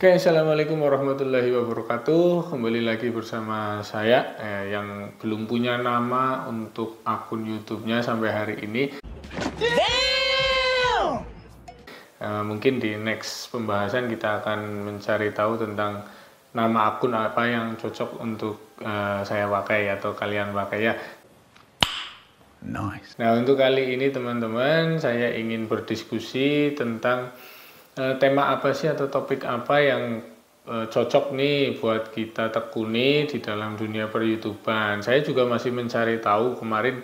Oke, assalamualaikum warahmatullahi wabarakatuh. Kembali lagi bersama saya yang belum punya nama untuk akun YouTube-nya sampai hari ini. Mungkin di next pembahasan kita akan mencari tahu tentang nama akun apa yang cocok untuk saya pakai atau kalian pakai ya. Nice. Nah, untuk kali ini teman-teman, saya ingin berdiskusi tentang tema apa sih atau topik apa yang cocok nih buat kita tekuni di dalam dunia per-YouTuban. Saya juga masih mencari tahu. Kemarin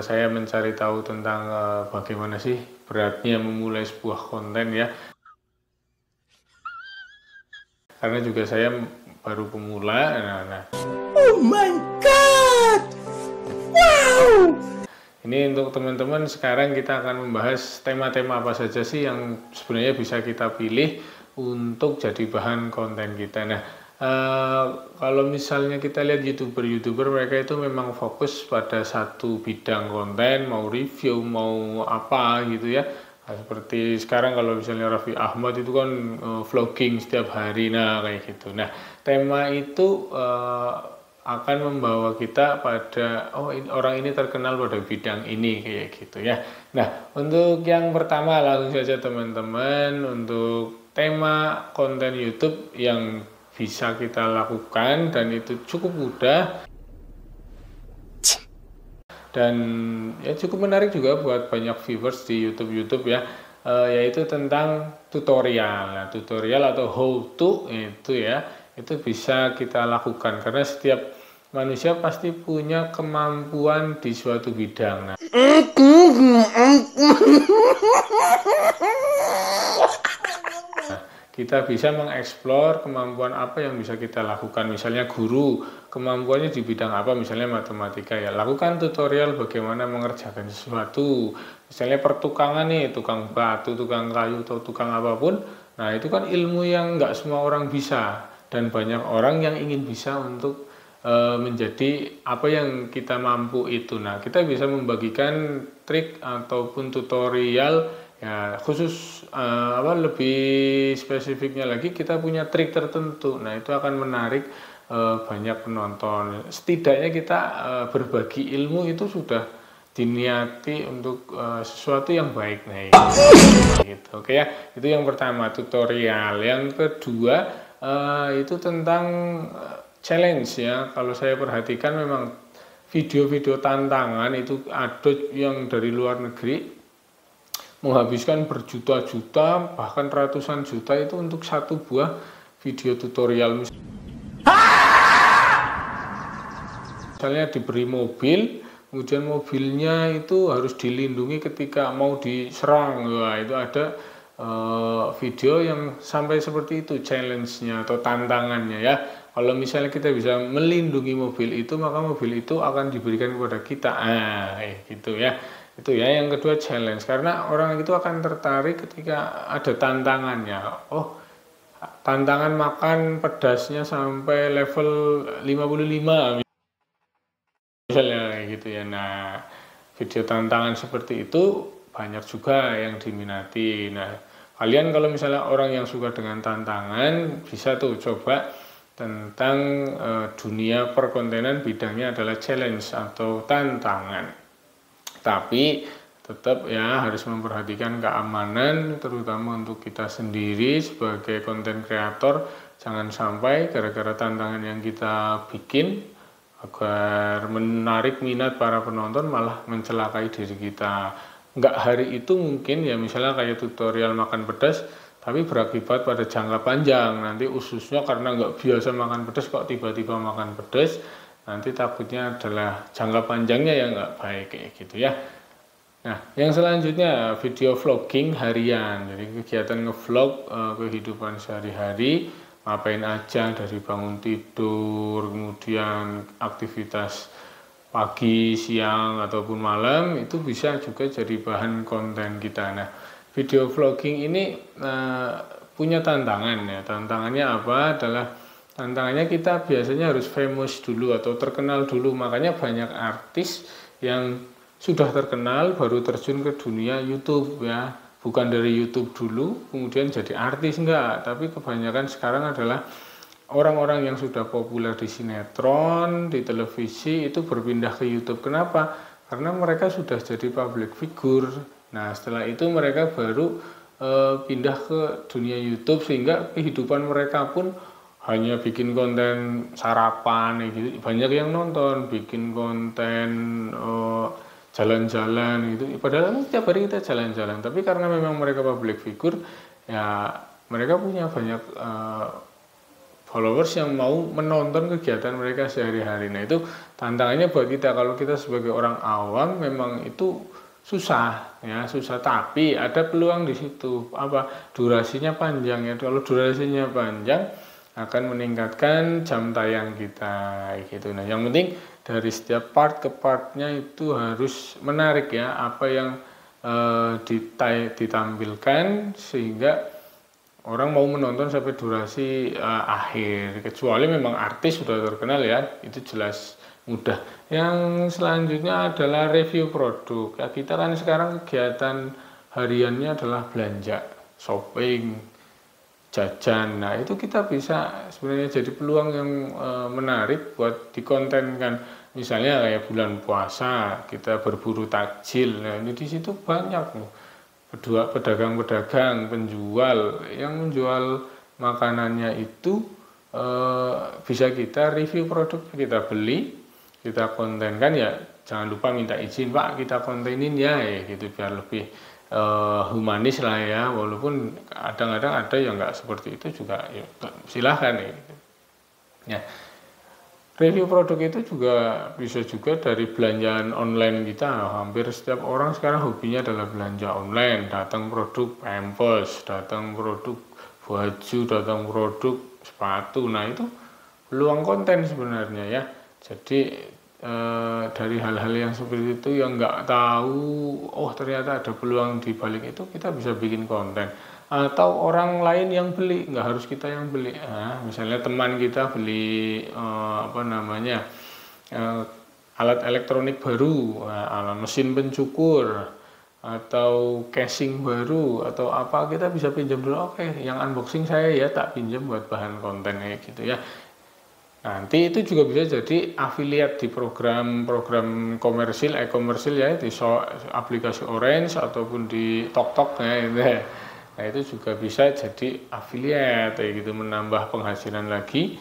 saya mencari tahu tentang bagaimana sih beratnya memulai sebuah konten ya. Karena juga saya baru pemula. Oh my god! Wow! Ini untuk teman-teman, sekarang kita akan membahas tema-tema apa saja sih yang sebenarnya bisa kita pilih untuk jadi bahan konten kita. Nah, kalau misalnya kita lihat YouTuber mereka itu memang fokus pada satu bidang konten, mau review, mau apa gitu ya. Nah, seperti sekarang kalau misalnya Raffi Ahmad itu kan vlogging setiap hari, nah kayak gitu. Nah, tema itu akan membawa kita pada orang ini terkenal pada bidang ini kayak gitu ya. Nah, untuk yang pertama langsung saja teman-teman, untuk tema konten YouTube yang bisa kita lakukan dan itu cukup mudah dan ya cukup menarik juga buat banyak viewers di YouTube ya, yaitu tentang tutorial. Nah, tutorial atau how to itu ya, itu bisa kita lakukan karena setiap manusia pasti punya kemampuan di suatu bidang. Nah, kita bisa mengeksplor kemampuan apa yang bisa kita lakukan. Misalnya guru, kemampuannya di bidang apa, misalnya matematika ya, lakukan tutorial bagaimana mengerjakan sesuatu. Misalnya pertukangan nih, tukang batu, tukang kayu, atau tukang apapun. Nah, itu kan ilmu yang nggak semua orang bisa. Dan banyak orang yang ingin bisa untuk menjadi apa yang kita mampu itu. Nah, kita bisa membagikan trik ataupun tutorial ya, khusus lebih spesifiknya lagi kita punya trik tertentu. Nah, itu akan menarik banyak penonton. Setidaknya kita berbagi ilmu itu sudah diniati untuk sesuatu yang baik. Nah, gitu. Oke ya, itu yang pertama, tutorial. Yang kedua itu tentang challenge ya. Kalau saya perhatikan memang video-video tantangan itu ada yang dari luar negeri menghabiskan berjuta-juta bahkan ratusan juta itu untuk satu buah video tutorial. Misalnya diberi mobil, kemudian mobilnya itu harus dilindungi ketika mau diserang. Wah, itu ada video yang sampai seperti itu challenge-nya atau tantangannya ya. Kalau misalnya kita bisa melindungi mobil itu, maka mobil itu akan diberikan kepada kita. Gitu ya. Itu ya yang kedua, challenge. Karena orang itu akan tertarik ketika ada tantangannya. Oh, tantangan makan pedasnya sampai level 55 misalnya gitu ya. Nah, video tantangan seperti itu banyak juga yang diminati. Nah, kalian kalau misalnya orang yang suka dengan tantangan bisa tuh coba tentang dunia perkontenan, bidangnya adalah challenge atau tantangan. Tapi tetap ya harus memperhatikan keamanan, terutama untuk kita sendiri sebagai konten kreator. Jangan sampai gara-gara tantangan yang kita bikin agar menarik minat para penonton malah mencelakai diri kita. Nggak hari itu mungkin ya, misalnya kayak tutorial makan pedas, tapi berakibat pada jangka panjang. Nanti ususnya karena nggak biasa makan pedas kok tiba-tiba makan pedas, nanti takutnya adalah jangka panjangnya yang nggak baik kayak gitu ya. Nah, yang selanjutnya video vlogging harian. Jadi kegiatan ngevlog kehidupan sehari-hari, ngapain aja dari bangun tidur, kemudian aktivitas pagi, siang, ataupun malam, itu bisa juga jadi bahan konten kita. Nah, video vlogging ini punya tantangan ya. Tantangannya apa? Adalah tantangannya kita biasanya harus famous dulu atau terkenal dulu. Makanya banyak artis yang sudah terkenal baru terjun ke dunia YouTube ya. bukan dari YouTube dulu kemudian jadi artis, enggak, tapi kebanyakan sekarang adalah orang-orang yang sudah populer di sinetron, di televisi itu berpindah ke YouTube. Kenapa? Karena mereka sudah jadi public figure. Nah, setelah itu mereka baru pindah ke dunia YouTube, sehingga kehidupan mereka pun hanya bikin konten sarapan gitu. Banyak yang nonton, bikin konten jalan-jalan gitu. Padahal setiap hari kita jalan-jalan, tapi karena memang mereka public figure, ya mereka punya banyak followers yang mau menonton kegiatan mereka sehari-hari. Nah, itu tantangannya buat kita. Kalau kita sebagai orang awam memang itu susah ya, susah, tapi ada peluang di situ. Apa? Durasinya panjang ya. Kalau durasinya panjang akan meningkatkan jam tayang kita gitu. Nah, yang penting dari setiap part ke partnya itu harus menarik ya, apa yang ditampilkan sehingga orang mau menonton sampai durasi akhir. Kecuali memang artis sudah terkenal ya, itu jelas mudah. Yang selanjutnya adalah review produk. Ya, kita kan sekarang kegiatan hariannya adalah belanja, shopping, jajan. Nah, itu kita bisa sebenarnya jadi peluang yang menarik buat dikontenkan. Misalnya kayak bulan puasa kita berburu takjil. Nah, ini di situ banyak loh pedagang-pedagang, penjual yang menjual makanannya itu bisa kita review produk, kita beli, kita kontenkan ya. Jangan lupa minta izin, Pak, kita kontenin ya, gitu biar lebih humanis lah ya. Walaupun kadang-kadang ada yang nggak seperti itu juga, ya, silahkan ya. Gitu. Ya. Review produk itu juga bisa juga dari belanjaan online kita. Hampir setiap orang sekarang hobinya adalah belanja online. Datang produk pampers, datang produk baju, datang produk sepatu. Nah, itu peluang konten sebenarnya ya. Jadi dari hal-hal yang seperti itu yang nggak tahu, oh ternyata ada peluang di balik itu, kita bisa bikin konten. Atau orang lain yang beli, nggak harus kita yang beli. Nah, misalnya teman kita beli alat elektronik baru, alat mesin pencukur, atau casing baru, atau apa, kita bisa pinjam dulu. Oke, yang unboxing saya ya, tak pinjam buat bahan konten kayak gitu ya. Nanti itu juga bisa jadi affiliate di program-program komersil, e-komersil ya, di aplikasi Orange ataupun di TokTok ya, gitu ya. Nah, itu juga bisa jadi affiliate kayak gitu, menambah penghasilan lagi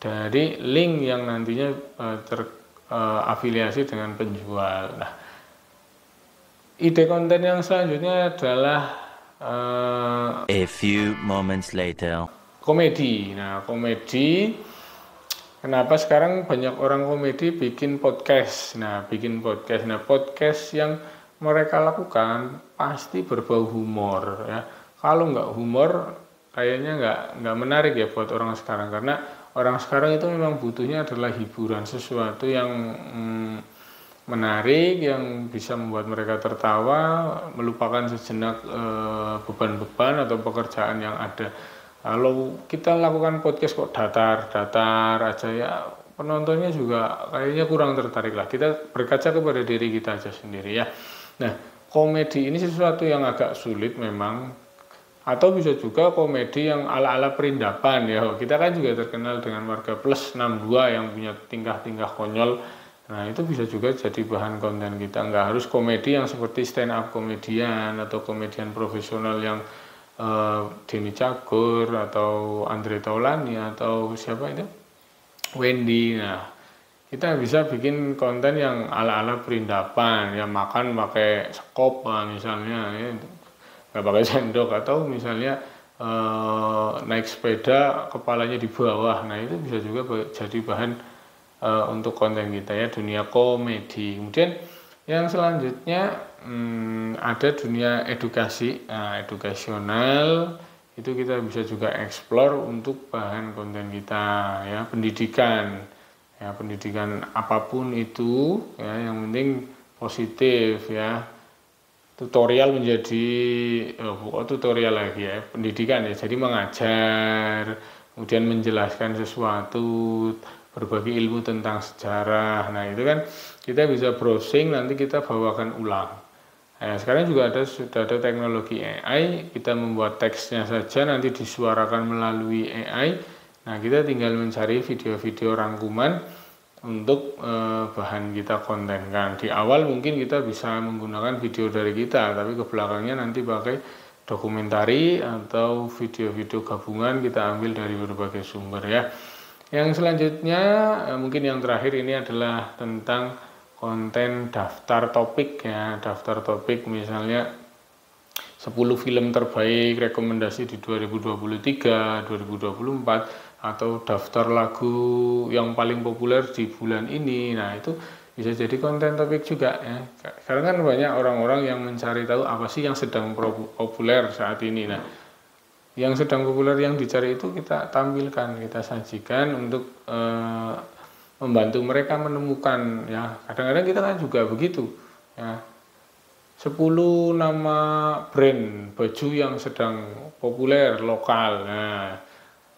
dari link yang nantinya terafiliasi dengan penjual. Nah, ide konten yang selanjutnya adalah a few moments later. Komedi. Nah, komedi, kenapa sekarang banyak orang komedi bikin podcast. Nah, podcast yang mereka lakukan pasti berbau humor ya. Kalau nggak humor, kayaknya nggak menarik ya buat orang sekarang, karena orang sekarang itu memang butuhnya adalah hiburan, sesuatu yang menarik, yang bisa membuat mereka tertawa, melupakan sejenak beban-beban atau pekerjaan yang ada. Kalau kita lakukan podcast kok datar aja ya, penontonnya juga kayaknya kurang tertarik lah. Kita berkaca kepada diri kita aja sendiri ya. Nah, komedi ini sesuatu yang agak sulit memang. Atau bisa juga komedi yang ala-ala perindapan ya. Kita kan juga terkenal dengan Warga Plus 62 yang punya tingkah-tingkah konyol. Nah, itu bisa juga jadi bahan konten kita. Nggak harus komedi yang seperti stand up komedian atau komedian profesional yang Denny Cagur atau Andre Taulani atau siapa itu, Wendy. Nah, kita bisa bikin konten yang ala-ala perindapan, yang makan pakai sekop misalnya ya. Nggak pakai sendok, atau misalnya naik sepeda kepalanya di bawah. Nah, itu bisa juga jadi bahan untuk konten kita ya, dunia komedi. Kemudian yang selanjutnya ada dunia edukasi. Nah, edukasional itu kita bisa juga explore untuk bahan konten kita ya. Pendidikan ya, pendidikan apapun itu ya, yang penting positif ya. Tutorial menjadi tutorial lagi ya, pendidikan ya, jadi mengajar, kemudian menjelaskan sesuatu, berbagi ilmu tentang sejarah. Nah, itu kan kita bisa browsing, nanti kita bawakan ulang. Nah, sekarang juga sudah ada teknologi AI, kita membuat teksnya saja nanti disuarakan melalui AI. Nah, kita tinggal mencari video-video rangkuman untuk bahan kita kontenkan. Di awal mungkin kita bisa menggunakan video dari kita, tapi ke belakangnya nanti pakai dokumentari atau video-video gabungan kita ambil dari berbagai sumber ya. Yang selanjutnya mungkin yang terakhir ini adalah tentang konten daftar topik ya. Daftar topik misalnya 10 film terbaik rekomendasi di 2023, 2024 atau daftar lagu yang paling populer di bulan ini. Nah, itu bisa jadi konten topik juga ya. Karena kan banyak orang-orang yang mencari tahu apa sih yang sedang populer saat ini. Nah, yang sedang populer yang dicari itu kita tampilkan, kita sajikan untuk membantu mereka menemukan ya. Kadang-kadang kita kan juga begitu ya. 10 nama brand baju yang sedang populer lokal. Nah,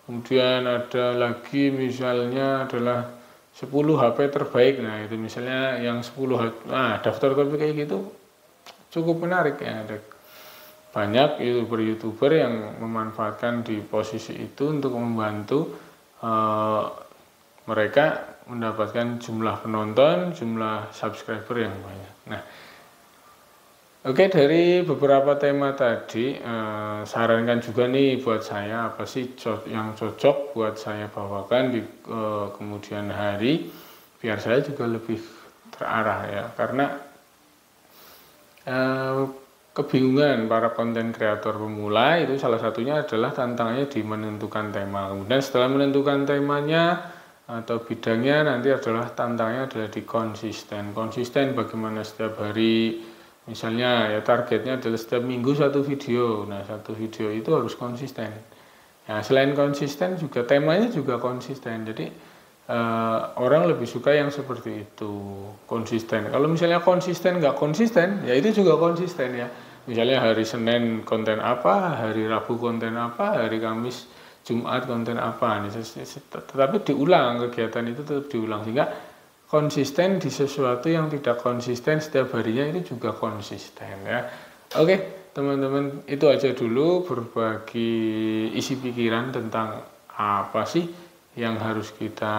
kemudian ada lagi misalnya adalah 10 HP terbaik. Nah, itu misalnya yang 10 daftar topik kayak gitu cukup menarik ya. Ada banyak YouTuber yang memanfaatkan di posisi itu untuk membantu mereka mendapatkan jumlah penonton, jumlah subscriber yang banyak. Nah, oke, dari beberapa tema tadi, sarankan juga nih buat saya apa sih yang cocok buat saya bawakan di kemudian hari, biar saya juga lebih terarah ya. Karena kebingungan para konten kreator pemula itu salah satunya adalah tantangannya di menentukan tema. Kemudian setelah menentukan temanya atau bidangnya, nanti adalah tantangannya adalah di konsisten bagaimana setiap hari, misalnya ya targetnya adalah setiap minggu satu video. Nah, satu video itu harus konsisten. Nah, selain konsisten juga temanya juga konsisten. Jadi orang lebih suka yang seperti itu, konsisten. Kalau misalnya konsisten nggak konsisten, ya itu juga konsisten ya. Misalnya hari Senin konten apa, hari Rabu konten apa, hari Kamis Jumat konten apa, tetapi diulang, kegiatan itu tetap diulang sehingga konsisten di sesuatu yang tidak konsisten setiap harinya itu juga konsisten ya. Oke, teman-teman, itu aja dulu berbagi isi pikiran tentang apa sih yang harus kita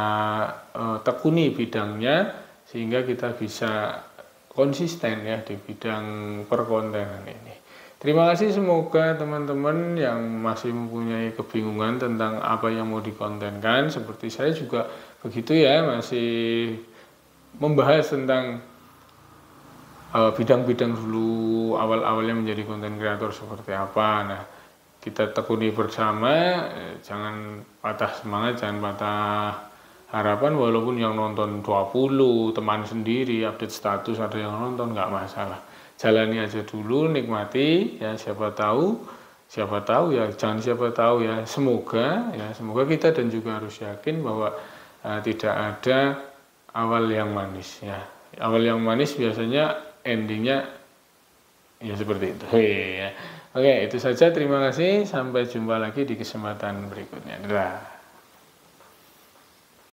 tekuni bidangnya sehingga kita bisa konsisten ya di bidang perkontenan ini. Terima kasih, semoga teman-teman yang masih mempunyai kebingungan tentang apa yang mau dikontenkan, seperti saya juga begitu ya, masih membahas tentang bidang-bidang dulu awal-awalnya menjadi konten kreator seperti apa. Nah, kita tekuni bersama, jangan patah semangat, jangan patah harapan, walaupun yang nonton 20, teman sendiri, update status ada yang nonton, nggak masalah. Jalani aja dulu, nikmati ya, siapa tahu ya, jangan siapa tahu ya, semoga kita dan juga harus yakin bahwa tidak ada awal yang manis ya. Awal yang manis biasanya endingnya ya seperti itu ya. Oke, itu saja, terima kasih, sampai jumpa lagi di kesempatan berikutnya. Dadah.